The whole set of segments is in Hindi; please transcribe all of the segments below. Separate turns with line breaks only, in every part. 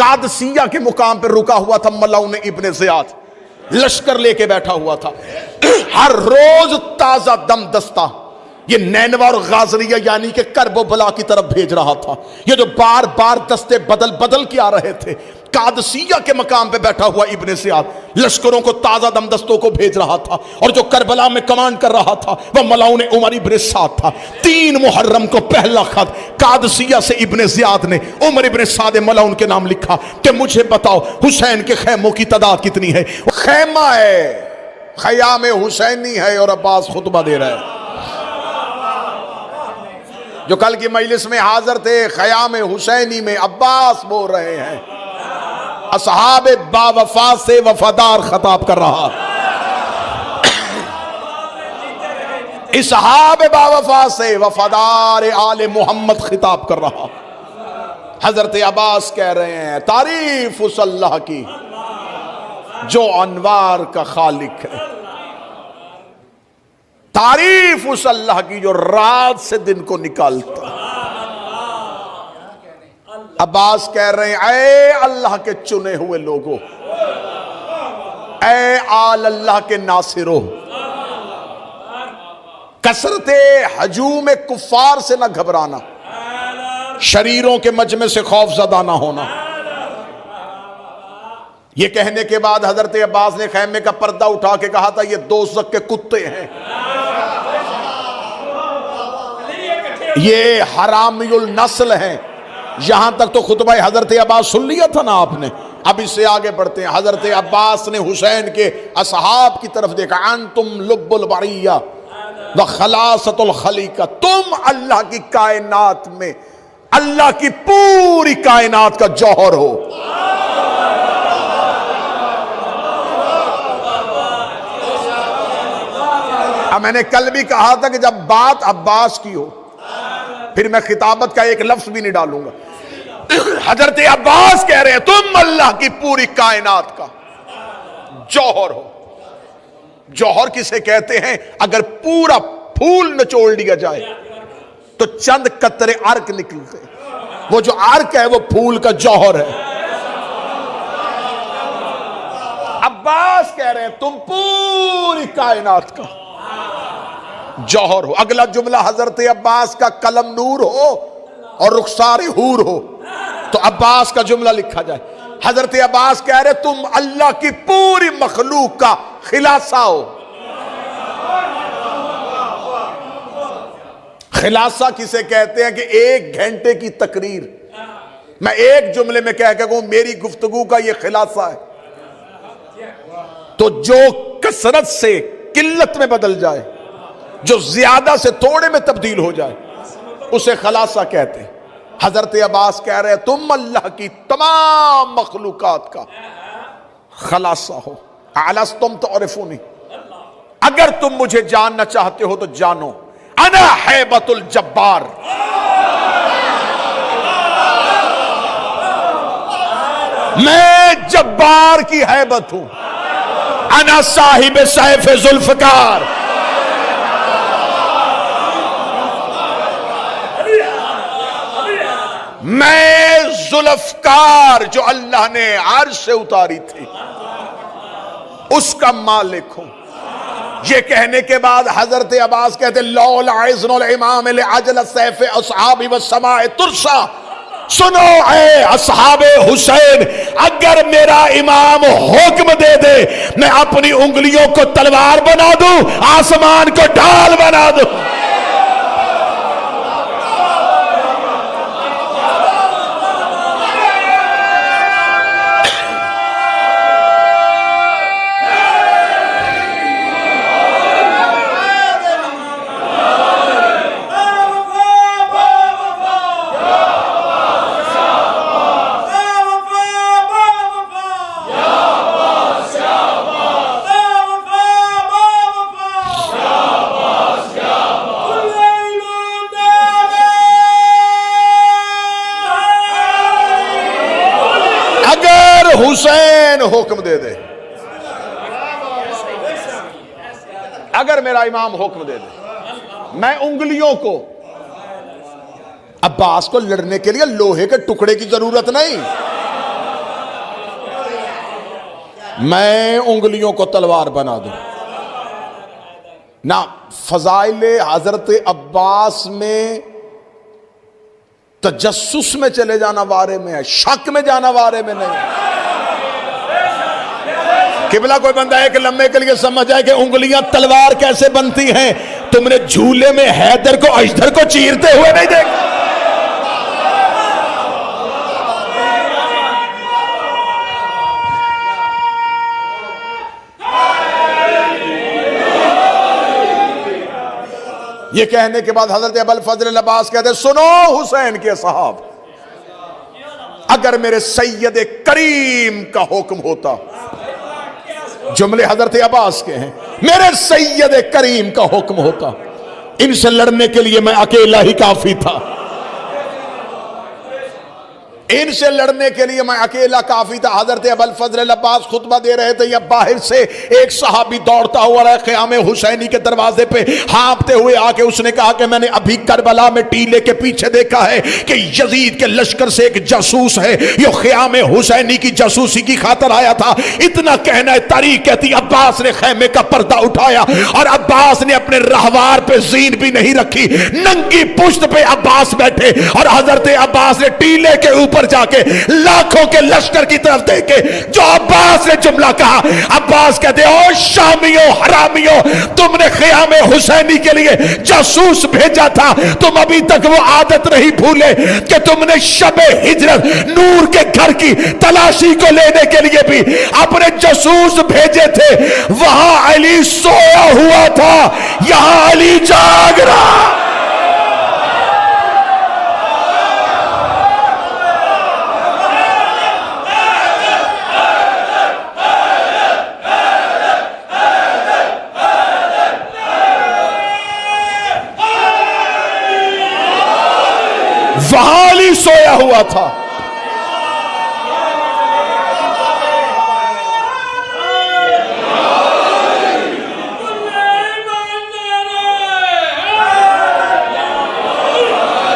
कादसिया के मुकाम पर रुका हुआ था मलऊन इब्ने ज़ियाद, लश्कर लेके बैठा हुआ था। हर रोज ताजा दम दस्ता ये नैनवा और गाजरिया यानी कि करबो बला की तरफ भेज रहा था। ये जो बार बार दस्ते बदल बदल के आ रहे थे, कादसिया के मकाम पे बैठा हुआ इब्ने ज़ियाद लश्करों को ताजा दम दस्तों को भेज रहा था। और जो करबला में कमांड कर रहा था वह मलऊन उमर इब्ने साद था। 3 मुहर्रम को पहला खत कादसिया से इब्ने ज़ियाद ने उमर इब्ने साद मलऊन के नाम लिखा कि मुझे बताओ हुसैन के खैमों की तादाद कितनी है। खैमा है, खयाम हुसैनी है और अब्बास खुतबा दे रहा है। जो कल की मजलिस में हाजिर थे, खयाम हुसैनी में अब्बास बोल रहे हैं, असहाब बावफा से वफादार खताब कर रहा। असहाब बावफा से वफादार आले मोहम्मद खिताब कर रहा। हजरत अब्बास कह रहे हैं तारीफ उस अल्लाह की जो अनवार का खालिक है, तारीफ उस अल्लाह की जो रात से दिन को निकालता। अब्बास कह रहे हैं ऐ अल्लाह के चुने हुए लोगों, ऐ आल अल्लाह के नासिरों, कसरते हजूम कुफ्फार से ना घबराना, शरीरों के मजमे से खौफ ज़दा ना होना। ये कहने के बाद हजरत अब्बास ने खैमे का पर्दा उठा के कहा था ये दोज़ख के कुत्ते हैं, ये हरामियुल नस्ल हैं। यहां तक तो खुतबा हजरत अब्बास सुन लिया था ना आपने। अब इससे आगे बढ़ते हैं। हजरत अब्बास ने हुसैन के असहाब की तरफ देखा, अंतुम लुब्बुल बरिया व खलासतुल खलीका, तुम अल्लाह की कायनात में अल्लाह की पूरी कायनात का जौहर हो। अब मैंने कल भी कहा था कि जब बात अब्बास की हो फिर मैं खिताबत का एक लफ्ज भी नहीं डालूंगा। हजरत अब्बास कह रहे हैं तुम अल्लाह की पूरी कायनात का जौहर हो। जौहर किसे कहते हैं? अगर पूरा फूल निचोड़ लिया जाए तो चंद कतरे अर्क निकलते, वो जो अर्क है वो फूल का जौहर है। अब्बास कह रहे हैं तुम पूरी कायनात का जौहर हो। अगला जुमला हजरत अब्बास का कलम नूर हो और रुखसार हूर हो तो अब्बास का जुमला लिखा जाए। हजरत अब्बास कह रहे तुम अल्लाह की पूरी मखलूक का खिलासा हो। खिलासा किसे कहते हैं? कि 1 घंटे की तकरीर मैं एक जुमले में कह के कहूं मेरी गुफ्तगू का यह खिलासा है, तो जो कसरत से किल्लत में बदल जाए, जो ज्यादा से थोड़े में तब्दील हो जाए, उसे खलासा कहते हैं। हजरत अब्बास कह रहे हैं तुम अल्लाह की तमाम मखलूकात का खलासा हो। अलस्तुम तुरिफूनी, अगर तुम मुझे जानना चाहते हो तो जानो, अना हैबतुल जब्बार, मैं जब्बार की हैबत हूं। अना साहिब सैफ जुल्फकार, मैं जुल्फकार जो अल्लाह ने अर्श से उतारी थी उसका मालिक हूं। ये कहने के बाद हजरत अब्बास कहते लौला इज़्नुल इमाम अजल सैफ अस्हाबी व समाए तुरसा, सुनो ऐ अस्हाबे हुसैन, अगर मेरा इमाम हुक्म दे दे मैं अपनी उंगलियों को तलवार बना दूं, आसमान को ढाल बना दूं। हुसैन हुक्म दे दे, अगर मेरा इमाम हुक्म दे दे, मैं उंगलियों को, अब्बास को लड़ने के लिए लोहे के टुकड़े की जरूरत नहीं, मैं उंगलियों को तलवार बना दूं ना। फजाइले हजरत अब्बास में तजस्सुस में चले जाना वारे में है, शक में जाना वारे में नहीं। किबला कोई बंदा है कि लम्बे के लिए समझ जाए कि उंगलियां तलवार कैसे बनती हैं। तुमने झूले में हैदर को अजदर को चीरते हुए नहीं देखा। ये कहने के बाद हजरत अबुल फजल अब्बास कहते, सुनो हुसैन के साहब, अगर मेरे सैयद करीम का हुक्म होता, जुमले हजरत अब्बास के हैं, मेरे सैयद करीम का हुक्म होता, इनसे लड़ने के लिए मैं अकेला ही काफी था। इनसे लड़ने के लिए मैं अकेला काफी था। हजरत अबुल फजल अब्बास खुतबा दे रहे थे, या बाहर से एक सहाबी दौड़ता हुआ क़याम हुसैनी के दरवाजे पे हाँफते हुए आके उसने कहा कि मैंने अभी करबला में टीले के पीछे देखा है कि यजीद के लश्कर से एक जासूस है, ये क़याम हुसैनी की जासूसी की खातर आया था। इतना कहना है, तारीख कहती अब्बास ने खैमे का पर्दा उठाया और अब्बास ने अपने रहवार पे जीन भी नहीं रखी, नंगी पुश्त पे अब्बास बैठे और हजरत अब्बास ने टीले के ऊपर जाके लाखों के लश्कर की तरफ देखे। जो अब्बास ने जुमला कहा, अब्बास कहते, ओ शामियों हरामियों, तुमने क़याम हुसैनी के लिए जासूस भेजा था, तुम अभी तक वो आदत नहीं भूले कि तुमने शबे हिजरत नूर के घर की तलाशी को लेने के लिए भी अपने जासूस भेजे थे। वहां अली सोया हुआ था, यहां अली जाग रहा। वहां अली सोया हुआ था।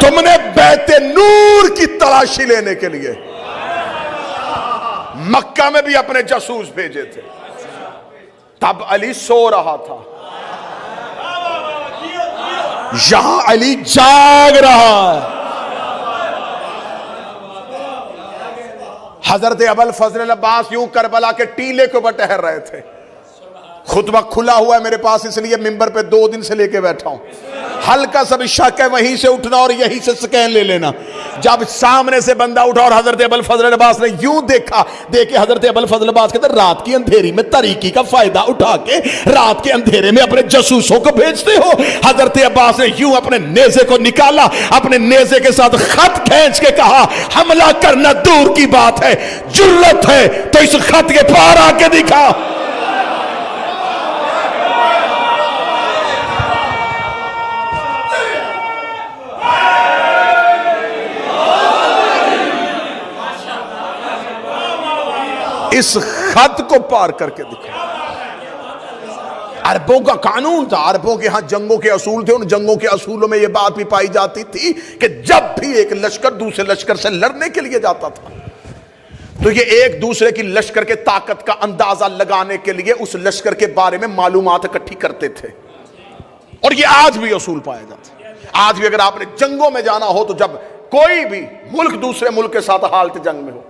तुमने बैते नूर की तलाशी लेने के लिए मक्का में भी अपने जासूस भेजे थे, तब अली सो रहा था, यहां अली जाग रहा है। हजरत अबुल फजल अब्बास यूं करबला के टीले के ऊपर ठहर रहे थे। खुतबा खुला हुआ है मेरे पास, इसलिए मिंबर पे 2 दिन से लेके बैठा हूं। हल्का सा भी शक है, वहीं से उठना और यहीं से स्कैन ले लेना। जब सामने से बंदा उठा और हजरत अबुल फजल अब्बास ने यूं देखा, देखे हजरत अबुल फजल अब्बास कहते, रात की अंधेरी में तरीकी का फायदा उठा के रात के अंधेरे में अपने जासूसों को भेजते हो। हजरत अब्बास ने यूं अपने नेज़े को निकाला, अपने नेज़े के साथ खत खींच के कहा, हमला करना दूर की बात है, जुर्रत है तो इस खत के पार आके दिखा। इस खत को पार करके दिखा। अरबों का कानून था, अरबों के यहां जंगों के असूल थे। उन जंगों के असूलों में यह बात भी पाई जाती थी कि जब भी एक लश्कर दूसरे लश्कर से लड़ने के लिए जाता था तो ये एक दूसरे की लश्कर के ताकत का अंदाजा लगाने के लिए उस लश्कर के बारे में मालूमात इकट्ठी करते थे। और ये आज भी असूल पाया जाता है। आज भी अगर आपने जंगों में जाना हो तो जब कोई भी मुल्क दूसरे मुल्क के साथ हालत जंग में हो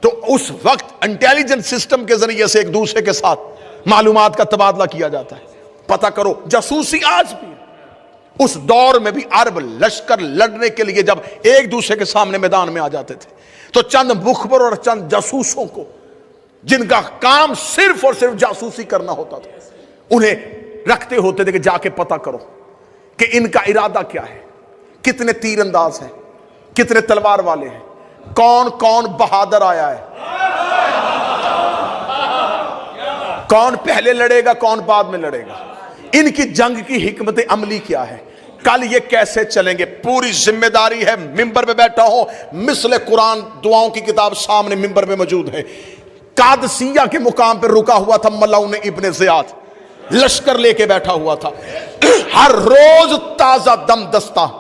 तो उस वक्त इंटेलिजेंस सिस्टम के जरिए से एक दूसरे के साथ मालूमात का तबादला किया जाता है। पता करो, जासूसी आज भी। उस दौर में भी अरब लश्कर लड़ने के लिए जब एक दूसरे के सामने मैदान में आ जाते थे तो चंद मुखबर और चंद जासूसों को, जिनका काम सिर्फ और सिर्फ जासूसी करना होता था, उन्हें रखते होते थे कि जाके पता करो कि इनका इरादा क्या है, कितने तीरंदाज हैं, कितने तलवार वाले हैं, कौन कौन बहादुर आया है, कौन पहले लड़ेगा कौन बाद में लड़ेगा, इनकी जंग की हिकमत अमली क्या है, कल ये कैसे चलेंगे। पूरी जिम्मेदारी है। मिंबर पे बैठा हो, मिसले कुरान दुआओं की किताब सामने मिंबर पे मौजूद है। कादसिया के मुकाम पे रुका हुआ था मलाउन इब्ने ज़ियाद, लश्कर लेके बैठा हुआ था। हर रोज ताजा दम दस्ता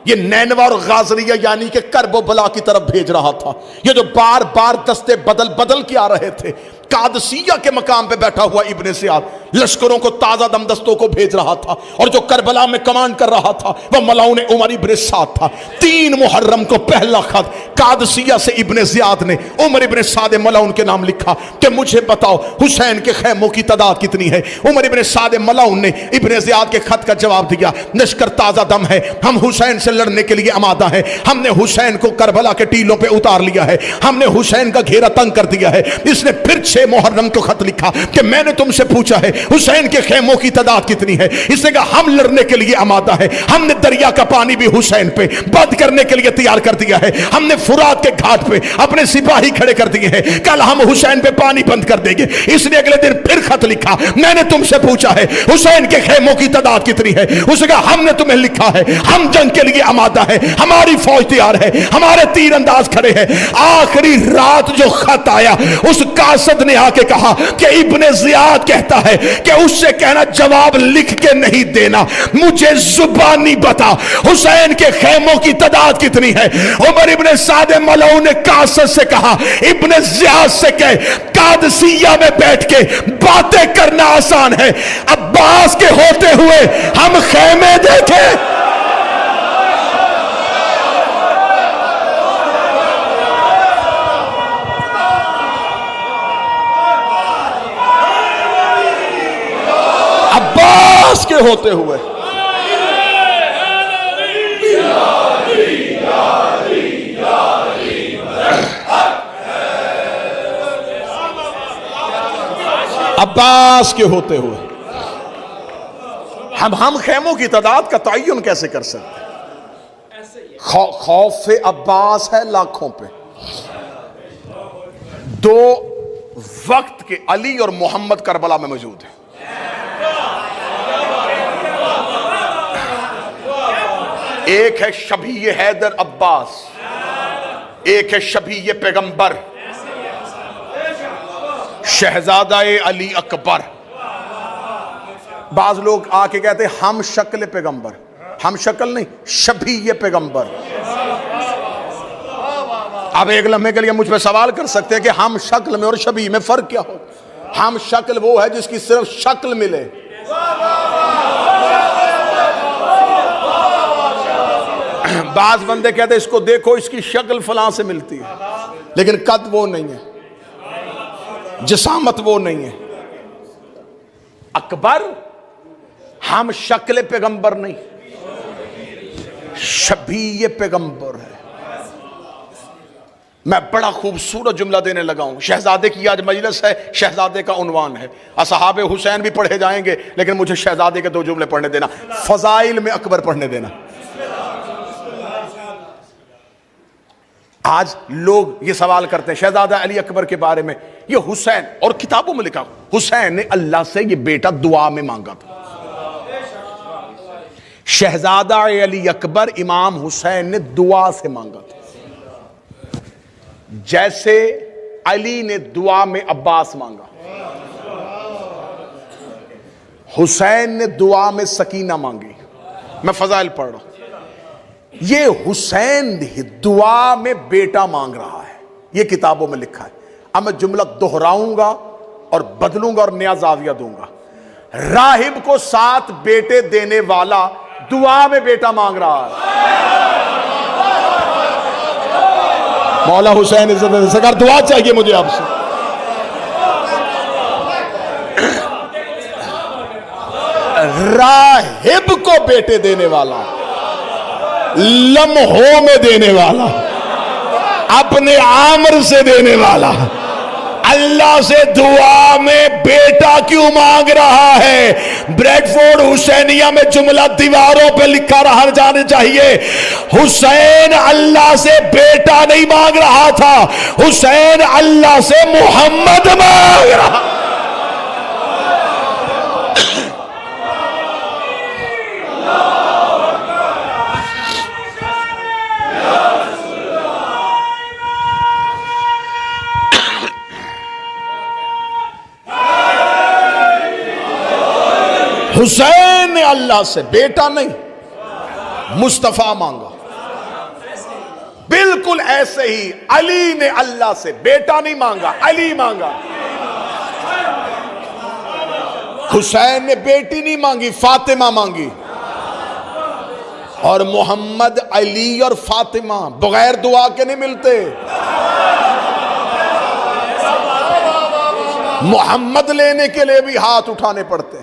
ये नैनवा और गाजरिया यानी कि करबो बला की तरफ भेज रहा था। ये जो बार बार दस्ते बदल बदल के आ रहे थे, कादसिया के मकाम पे बैठा हुआ इब्ने ज़ियाद लश्करों को, ताजा दमदस्तों को भेज रहा था, और जो करबला में कमांड कर रहा था वह मलाउन उमर इब्ने साद था। 3 मुहर्रम को पहला खत कादसिया से इब्ने ज़ियाद ने उमर इब्ने साद मलाउन के नाम लिखा कि मुझे बताओ हुसैन के खैमों की तादाद कितनी है। उमर इब्ने साद मलाउन ने इब्ने ज़ियाद के खत का जवाब दिया, लश्कर ताजा दम है, हम हुसैन से लड़ने के लिए आमादा है, हमने हुसैन को करबला के टीलों पे उतार लिया है, हमने हुसैन का घेरा तंग कर दिया है। इसने फिर 6 मुहर्रम को खत लिखा कि मैंने तुमसे पूछा है हुसैन के खेमों की तादाद कितनी है। इसने कहा हम लड़ने के लिए आमादा है, हमने दरिया का पानी भी हुसैन पे बंद करने के लिए तैयार कर दिया है, हमने फुरात के घाट पे अपने सिपाही खड़े कर दिए हैं, कल हम हुसैन पे पानी बंद कर देंगे। इसने अगले दिन फिर खत लिखा, मैंने तुमसे पूछा है हुसैन के खेमों की तादाद कितनी है। उसने कहा हमने तुम्हें लिखा है, हम जंग के लिए आमादा है, हमारी फौज तैयार है, हमारे तीर अंदाज खड़े हैं। आखिरी रात जो खत आया उस कासद ने आके कहा कि इब्ने ज़ियाद कहता है कि उससे कहना जवाब लिख के नहीं देना, मुझे जुबानी बता हुसैन के खेमों की तादाद कितनी है। उमर इब्ने साद मलाउन ने कासद से कहा इब्ने ज़ियाद से कह कादसिया में बैठ के बातें करना आसान है, अब्बास के होते हुए हम खेमे देखें। अब्बास के होते हुए अब्बास के होते हुए हम खेमों की तादाद का तयन कैसे कर सकते। खौफ अब्बास है लाखों पे। 2 वक्त के अली और मोहम्मद करबला में मौजूद है। एक है शबी हैदर अब्बास, एक है शबी पैगंबर शहजादा अली अकबर। बाज लोग आके कहते हम शक्ल पैगंबर, हम शक्ल नहीं, शबी पैगंबर। अब एक लम्हे के लिए मुझ पे सवाल कर सकते हैं कि हम शक्ल में और शबी में फर्क क्या हो। हम शक्ल वो है जिसकी सिर्फ शक्ल मिले, बाज बंदे कहते इसको देखो इसकी शक्ल फलां से मिलती है, लेकिन कद वो नहीं है, जिसामत वो नहीं है। अकबर हम शक्ल पैगंबर नहीं, शबी पैगंबर है। मैं बड़ा खूबसूरत जुमला देने लगा हूं। शहजादे की आज मजलिस है, शहजादे का उन्वान है। असहाबे हुसैन भी पढ़े जाएंगे, लेकिन मुझे शहजादे के 2 जुमले पढ़ने देना, फजाइल में अकबर पढ़ने देना। आज लोग ये सवाल करते हैं शहजादा अली अकबर के बारे में, ये हुसैन, और किताबों में लिखा हुसैन ने अल्लाह से ये बेटा दुआ में मांगा था। शहजादा अली अकबर इमाम हुसैन ने दुआ से मांगा था, जैसे अली ने दुआ में अब्बास मांगा, हुसैन ने दुआ में सकीना मांगी। मैं फजाइल पढ़ रहा हूं। ये हुसैन दुआ में बेटा मांग रहा है, ये किताबों में लिखा है। अब मैं जुमला दोहराऊंगा और बदलूंगा और नया जाविया दूंगा। राहिब को 7 बेटे देने वाला दुआ में बेटा मांग रहा है। मौला हुसैन इज्जत सरकार दुआ चाहिए मुझे आपसे। राहिब को बेटे देने वाला, लम्हों में देने वाला, अपने आमर से देने वाला, अल्लाह से दुआ में बेटा क्यों मांग रहा है। ब्रेडफोर्ड हुसैनिया में जुमला दीवारों पे लिखा रहा जाने चाहिए, हुसैन अल्लाह से बेटा नहीं मांग रहा था, हुसैन अल्लाह से मोहम्मद मांग रहा। हुसैन ने अल्लाह से बेटा नहीं मुस्तफा मांगा। बिल्कुल ऐसे ही अली ने अल्लाह से बेटा नहीं मांगा, अली मांगा। हुसैन ने बेटी नहीं मांगी, फातिमा मांगी। और मोहम्मद, अली और फातिमा बगैर दुआ के नहीं मिलते। मोहम्मद लेने के लिए भी हाथ उठाने पड़ते,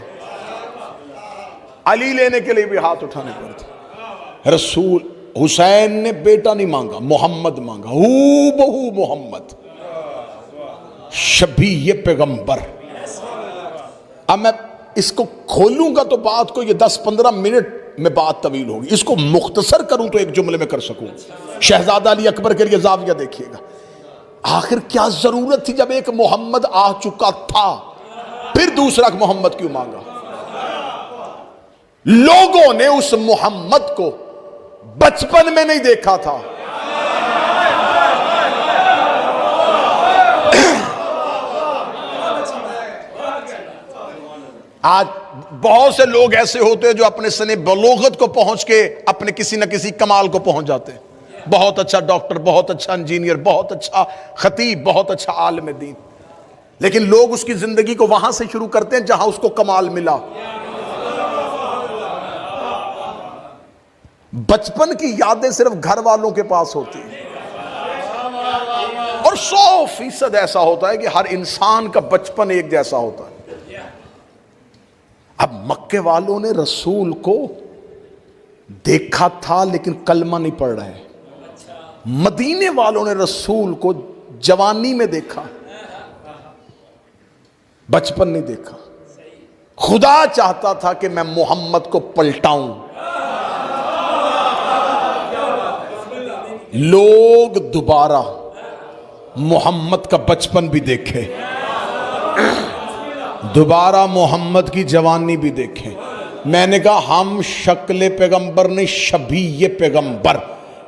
अली लेने के लिए भी हाथ उठाने पड़ते। रसूल हुसैन ने बेटा नहीं मांगा, मोहम्मद मांगा, हू बहू मोहम्मद, शबी ये पैगंबर। अब मैं इसको खोलूंगा तो बात को ये 10-15 मिनट में बात तवील होगी। इसको मुख्तसर करूं तो एक जुमले में कर सकूं। शहजादा अली अकबर के लिए जाविया देखिएगा। आखिर क्या जरूरत थी जब एक मोहम्मद आ चुका था, फिर दूसरा मोहम्मद क्यों मांगा? लोगों ने उस मोहम्मद को बचपन में नहीं देखा था। आज बहुत से लोग ऐसे होते हैं जो अपने सने बलोगत को पहुंच के अपने किसी न किसी कमाल को पहुंच जाते हैं। बहुत अच्छा डॉक्टर, बहुत अच्छा इंजीनियर, बहुत अच्छा खतीब, बहुत अच्छा आलिम दीन, लेकिन लोग उसकी जिंदगी को वहां से शुरू करते हैं जहां उसको कमाल मिला। बचपन की यादें सिर्फ घर वालों के पास होती हैं, और 100% ऐसा होता है कि हर इंसान का बचपन एक जैसा होता है। अब मक्के वालों ने रसूल को देखा था लेकिन कलमा नहीं पढ़ रहे। मदीने वालों ने रसूल को जवानी में देखा, बचपन नहीं देखा। खुदा चाहता था कि मैं मोहम्मद को पलटाऊं। लोग दोबारा मोहम्मद का बचपन भी देखे, दोबारा मोहम्मद की जवानी भी देखे। मैंने कहा हम शक्ल पैगंबर नहीं, शबीह पैगंबर।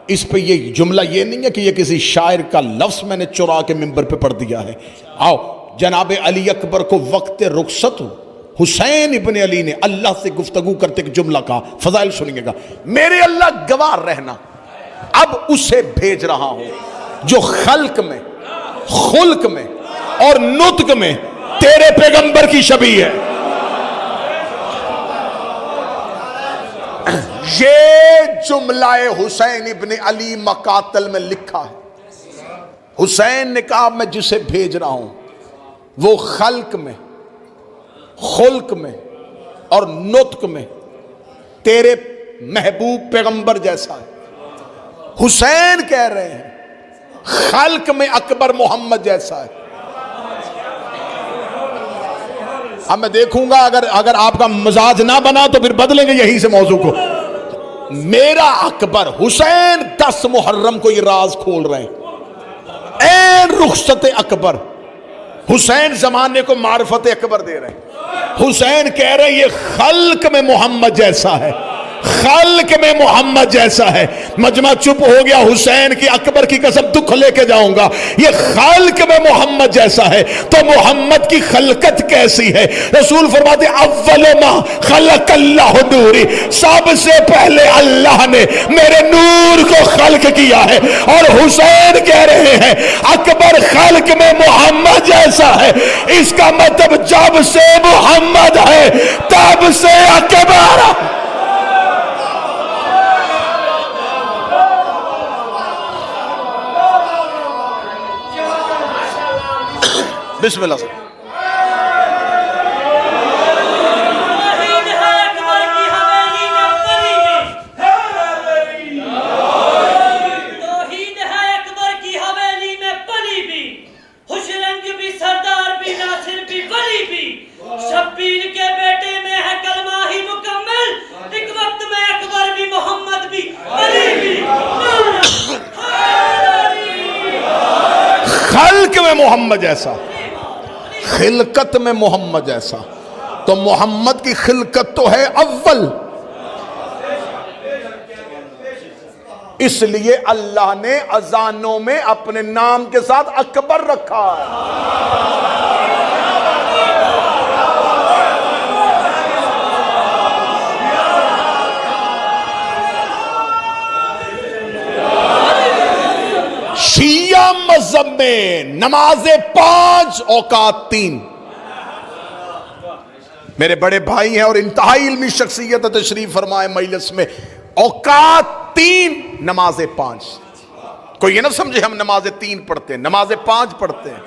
इस पे ये जुमला ये नहीं है कि ये किसी शायर का लफ्ज मैंने चुरा के मिंबर पे पढ़ दिया है। आओ, जनाब अली अकबर को वक्त रुखसत हुसैन इब्ने अली ने अल्लाह से गुफ्तगू करते एक जुमला कहा, फजाइल सुनिएगा। मेरे अल्लाह गवाह रहना, अब उसे भेज रहा हूं जो खल्क में, खुल्क में और नुत्क में तेरे पैगंबर की शबीह है। ये जुमलाए हुसैन इब्ने अली मकातल में लिखा है। हुसैन ने कहा मैं जिसे भेज रहा हूं वो खल्क में, खुल्क में और नुत्क में तेरे महबूब पैगंबर जैसा है। हुसैन कह रहे हैं खल्क में अकबर मोहम्मद जैसा है। अब मैं देखूंगा अगर आपका मिजाज ना बना तो फिर बदलेंगे यहीं से मौजू को। मेरा अकबर हुसैन 10 मुहर्रम को ये राज खोल रहे हैं। ऐन रुखसत अकबर, हुसैन जमाने को मारिफत अकबर दे रहे हैं। हुसैन कह रहे हैं ये खल्क में मोहम्मद जैसा है, खल्क में मोहम्मद जैसा है। मजमा चुप हो गया। हुसैन की अकबर की कसम दुख लेके जाऊंगा, ये खल्क में मोहम्मद जैसा है तो मोहम्मद की खलकत कैसी है? रसूल फरमाते अव्वल मा खलकल्लाहु नूरी, सबसे पहले अल्लाह ने मेरे नूर को खल्क किया है। और हुसैन कह रहे हैं अकबर खल्क में मोहम्मद जैसा है। इसका मतलब जब से मोहम्मद है तब से अकबर। बिस्मिल्लाह से
शब्बीर के बेटे में है कलमा ही मुकम्मल, एक वक्त में अकबर भी मोहम्मद भी अली भी।
खल्क में मोहम्मद जैसा, खिलकत में मोहम्मद जैसा। तो मोहम्मद की खिलकत तो है अव्वल, इसलिए अल्लाह ने अजानों में अपने नाम के साथ अकबर रखा है। शिया मजहब में नमाजें 5 औकात 3, मेरे बड़े भाई हैं और इंतहाई इल्मी शख्सियत तशरीफ फरमाए मजलिस में। औकात 3, नमाजें 5। कोई ये ना समझे हम नमाजें 3 पढ़ते हैं, नमाजें 5 पढ़ते हैं।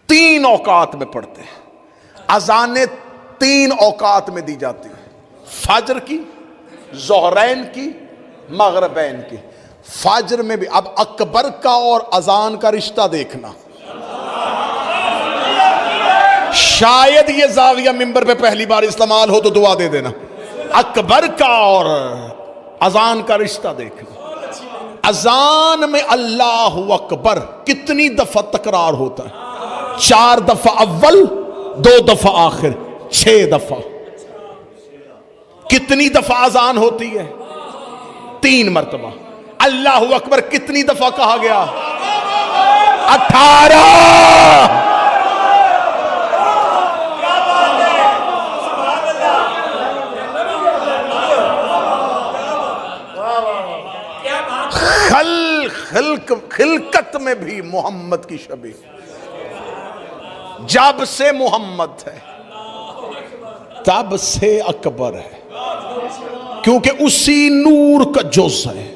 3 औकात में पढ़ते हैं। अजानें 3 औकात में दी जाती है, फजर की, ज़ोहरैन की, मगरिबैन की। फजर में भी अब अकबर का और अजान का रिश्ता देखना, शायद ये जाविया मिंबर पे पहली बार इस्तेमाल हो तो दुआ दे देना। अकबर का और अजान का रिश्ता देखना। अजान में अल्लाहु अकबर कितनी दफा तकरार होता है? 4 दफा अव्वल, 2 दफा आखिर, 6 दफा। कितनी दफा अजान होती है? 3 मरतबा। अल्लाहु अकबर कितनी दफा कहा गया? 18। खिलकत में भी मोहम्मद की शबी। जब से मोहम्मद है तब से अकबर है, क्योंकि उसी नूर का जुज़ है।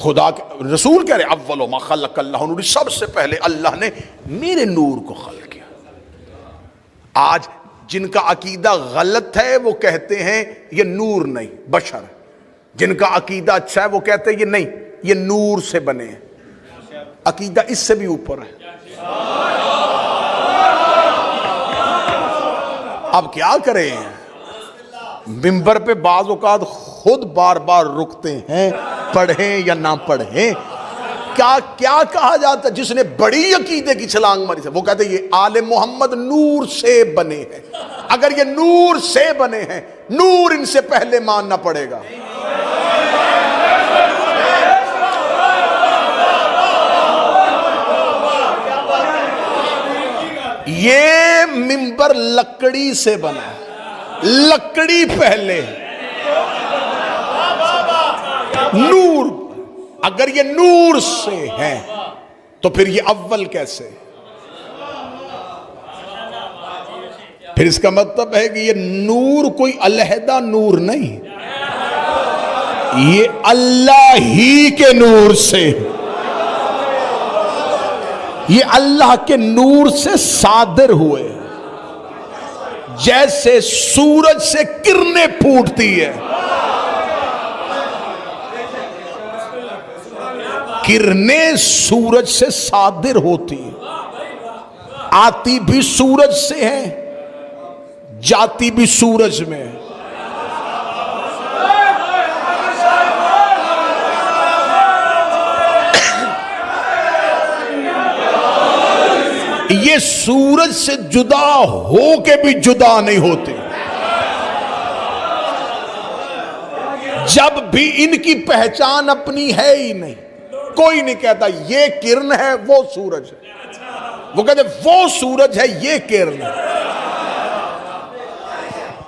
खुदा के रसूल कह रहे अव्वलो मा खलक़ल्लाहु नूर, सबसे पहले अल्लाह ने मेरे नूर को खल्क़ किया। आज जिनका अकीदा गलत है वो कहते हैं ये नूर नहीं बशर। जिनका अकीदा अच्छा है वो कहते हैं ये नहीं, ये नूर से बने हैं। अकीदा इससे भी ऊपर है। अब क्या करें, मिंबर पे बाज़ औक़ात खुद बार बार रुकते हैं, पढ़ें या ना पढ़ें। क्या क्या कहा जाता है? जिसने बड़ी अकीदे की छलांग मारी है वो कहते हैं ये आले मोहम्मद नूर से बने हैं। अगर ये नूर से बने हैं, नूर इनसे पहले मानना पड़ेगा। ये मिंबर लकड़ी से बना, लकड़ी पहले, नूर। अगर ये नूर से है तो फिर ये अव्वल कैसे? फिर इसका मतलब है कि ये नूर कोई अलहदा नूर नहीं, ये अल्लाह ही के नूर से, ये अल्लाह के नूर से सादिर हुए। जैसे सूरज से किरणें फूटती है, किरणें सूरज से सादिर होती है, आती भी सूरज से है, जाती भी सूरज में है। ये सूरज से जुदा हो के भी जुदा नहीं होते। जब भी इनकी पहचान अपनी है ही नहीं, कोई नहीं कहता ये किरण है वो सूरज है, वो कहते वो सूरज है ये किरण है।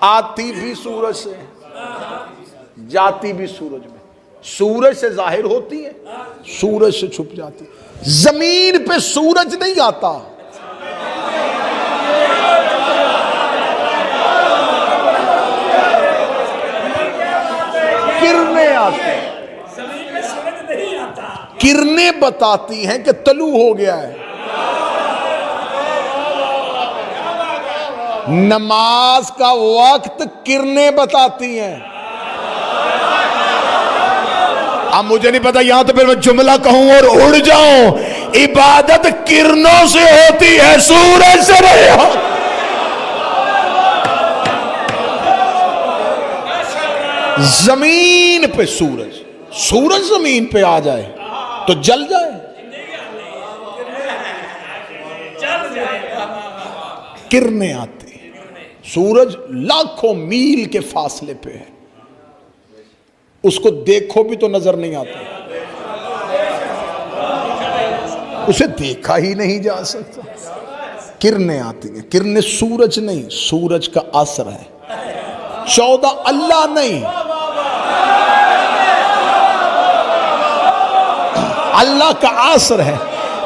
आती भी सूरज से, जाती भी सूरज में। सूरज से जाहिर होती है, सूरज से छुप जाती है। जमीन पे सूरज नहीं आता, किरणें आती हैं। किरणें बताती हैं कि तलू हो गया है। नमाज का वक्त किरणें बताती हैं। अब मुझे नहीं पता, यहां तो फिर मैं जुमला कहूं और उड़ जाऊं। इबादत किरणों से होती है, सूरज से नहीं होती। जमीन पे सूरज, सूरज जमीन पे आ जाए तो जल जाए, किरणें आती हैं। सूरज लाखों मील के फासले पे है, उसको देखो भी तो नजर नहीं आता, उसे देखा ही नहीं जा सकता। किरणें आती हैं। किरणें सूरज नहीं, सूरज का असर है। 14 अल्लाह नहीं, अल्लाह का असर है।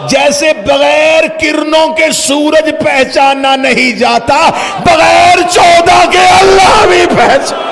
जैसे बगैर किरणों के सूरज पहचाना नहीं जाता, बगैर 14 के अल्लाह भी पहचान।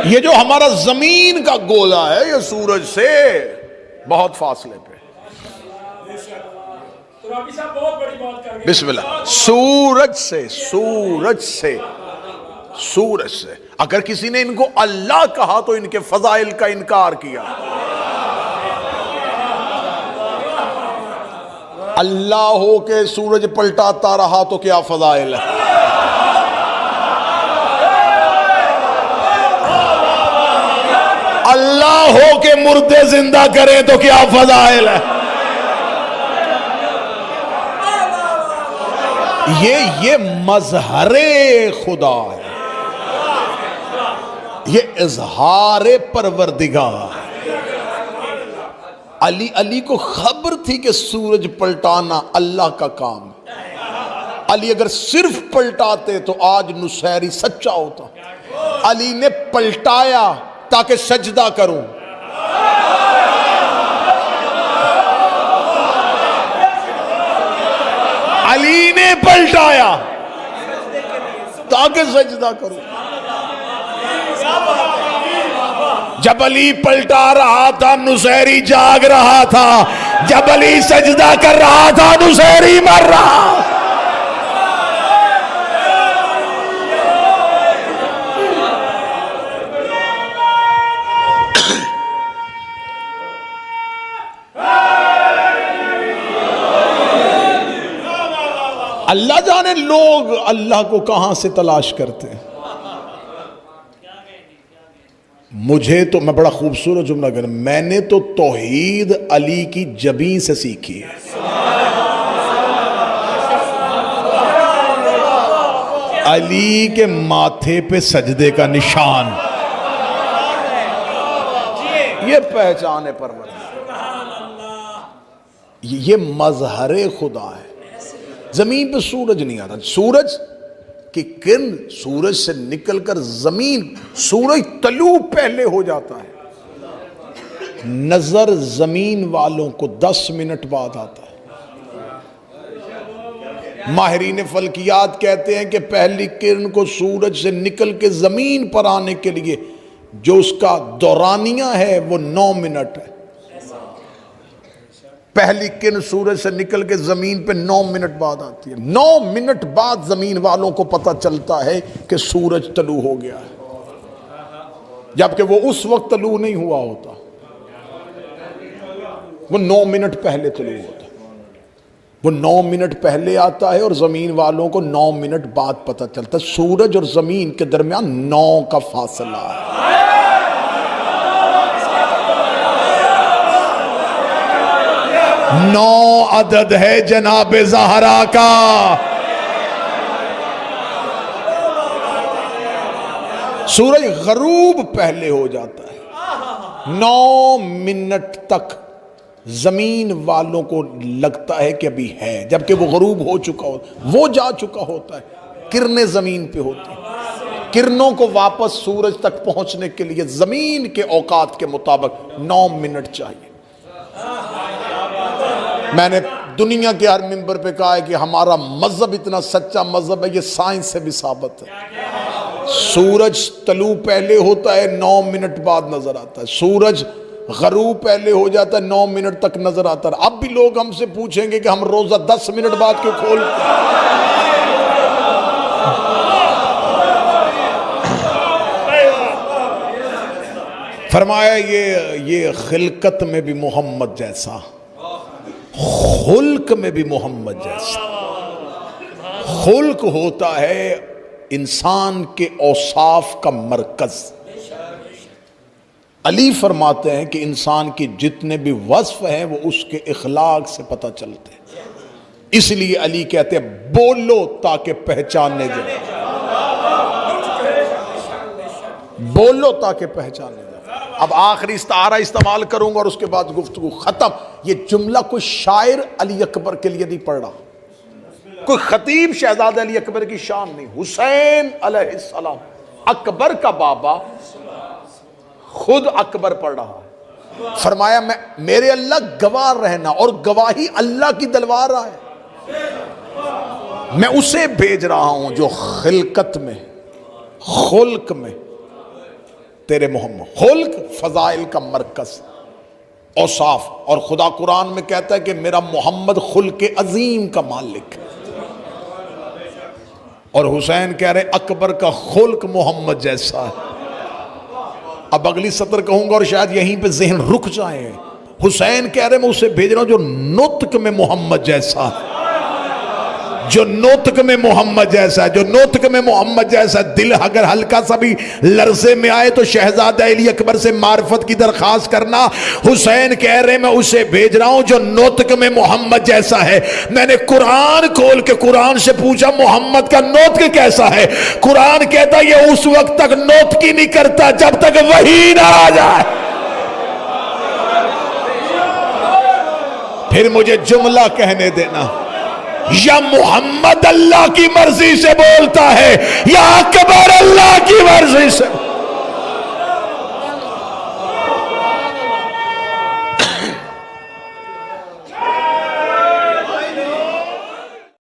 ये जो हमारा जमीन का गोला है ये सूरज से बहुत फासले पे। बिस्मिल्लाह। सूरज से अगर किसी ने इनको अल्लाह कहा तो इनके फजाइल का इनकार किया। अल्लाह हो के सूरज पलटाता रहा तो क्या फजाइल है। अल्लाह हो के मुर्दे जिंदा करें तो क्या फजाइल है। ये मजहरे खुदा है, ये इजहारे परवरदिगार। अली को खबर थी कि सूरज पलटाना अल्लाह का काम है। अली अगर सिर्फ पलटाते तो आज नुसैरी सच्चा होता। अली ने पलटाया ताकि सजदा करूं। अली ने पलटाया ताकि सजदा करूं। जब अली पलटा रहा था नुसैरी जाग रहा था, जब अली सजदा कर रहा था नुसैरी मर रहा। अल्लाह जाने लोग अल्लाह को कहां से तलाश करते हैं। मुझे तो, मैं बड़ा खूबसूरत जुमला कर, मैंने तो तौहीद अली की जबीं से सीखी है। अली के माथे पे सजदे का निशान, ये पहचान है परवरदिगार। ये मजहरे खुदा है। जमीन पे सूरज नहीं आता, सूरज की किरण सूरज से निकलकर जमीन, सूरज तलू पहले हो जाता है। नजर जमीन वालों को 10 मिनट बाद आता है। माहिरीन फल्कियात कहते हैं कि पहली किरण को सूरज से निकल के जमीन पर आने के लिए जो उसका दौरानिया है वो 9 मिनट है। पहली किरण सूरज से निकल के जमीन पे 9 मिनट बाद आती है। 9 मिनट बाद जमीन वालों को पता चलता है कि सूरज तलू हो गया है, जबकि वो उस वक्त तलू नहीं हुआ होता, वो 9 मिनट पहले तलू होता। वो 9 मिनट पहले आता है और जमीन वालों को 9 मिनट बाद पता चलता है। सूरज और जमीन के दरमियान 9 का फासला है। नौ अदद है जनाब ज़हरा का। सूरज गरूब पहले हो जाता है। 9 मिनट तक जमीन वालों को लगता है कि अभी है, जबकि वो गरूब हो चुका हो, वो जा चुका होता है। किरणें जमीन पे होती हैं। किरणों को वापस सूरज तक पहुंचने के लिए जमीन के औकात के मुताबिक 9 मिनट चाहिए। मैंने दुनिया के हर मिंबर पे कहा है कि हमारा मजहब इतना सच्चा मजहब है, ये साइंस से भी साबित है। सूरज तलू पहले होता है, 9 मिनट बाद नजर आता है। सूरज गरूब पहले हो जाता है, 9 मिनट तक नजर आता है। अब भी लोग हमसे पूछेंगे कि हम रोजा 10 मिनट बाद क्यों खोलते हैं। फरमाया ये खिलकत में भी मोहम्मद जैसा, खुल्क में भी मोहम्मद जैसा। खुल्क होता है इंसान के औसाफ का मरकज। अली फरमाते हैं कि इंसान की जितने भी वस्फ हैं वो उसके इखलाक से पता चलते हैं। इसलिए अली कहते हैं बोलो ताकि पहचानने जाए, बोलो ताकि पहचानने जाए। अब आखिरी इस्तारा इस्तेमाल करूंगा और उसके बाद गुफ्तगू खत्म। ये जुमला कोई शायर अली अकबर के लिए नहीं पढ़ रहा, कोई खतीब शहजादे अली अकबर की शान नहीं। हुसैन अलैहिस्सलाम अकबर का बाबा खुद अकबर पढ़ रहा है। फरमाया मैं मेरे अल्लाह गवाह रहना, और गवाही अल्लाह की दिलवा रहा है। मैं उसे भेज रहा हूं जो खिलकत में खुल्क में तेरे मोहम्मद, खुल्क फजाइल का मरकज औसाफ, और खुदा कुरान में कहता है कि मेरा मोहम्मद खुल्क अजीम का मालिक है। और हुसैन कह रहे अकबर का खुल्क मोहम्मद जैसा है। अब अगली सत्र कहूंगा और शायद यहीं पे जहन रुक जाए। हुसैन कह रहे मैं उसे भेज रहा हूं जो नोतक में मोहम्मद जैसा है, जो नोतक में मोहम्मद जैसा है, जो नोतक में मोहम्मद जैसा। दिल अगर हल्का सा भी लर्जे में आए तो शहजादा अली अकबर से मार्फत की दरखास्त करना। हुसैन कह रहे मैं उसे भेज रहा हूं जो नोतक में मोहम्मद जैसा है। मैंने कुरान खोल के कुरान से पूछा मोहम्मद का नोतक कैसा है? कुरान कहता ये उस वक्त तक नोतकी नहीं करता जब तक वही ना आ जाए। फिर मुझे जुमला कहने देना, या मोहम्मद अल्लाह की मर्जी से बोलता है या अकबर अल्लाह की मर्जी से।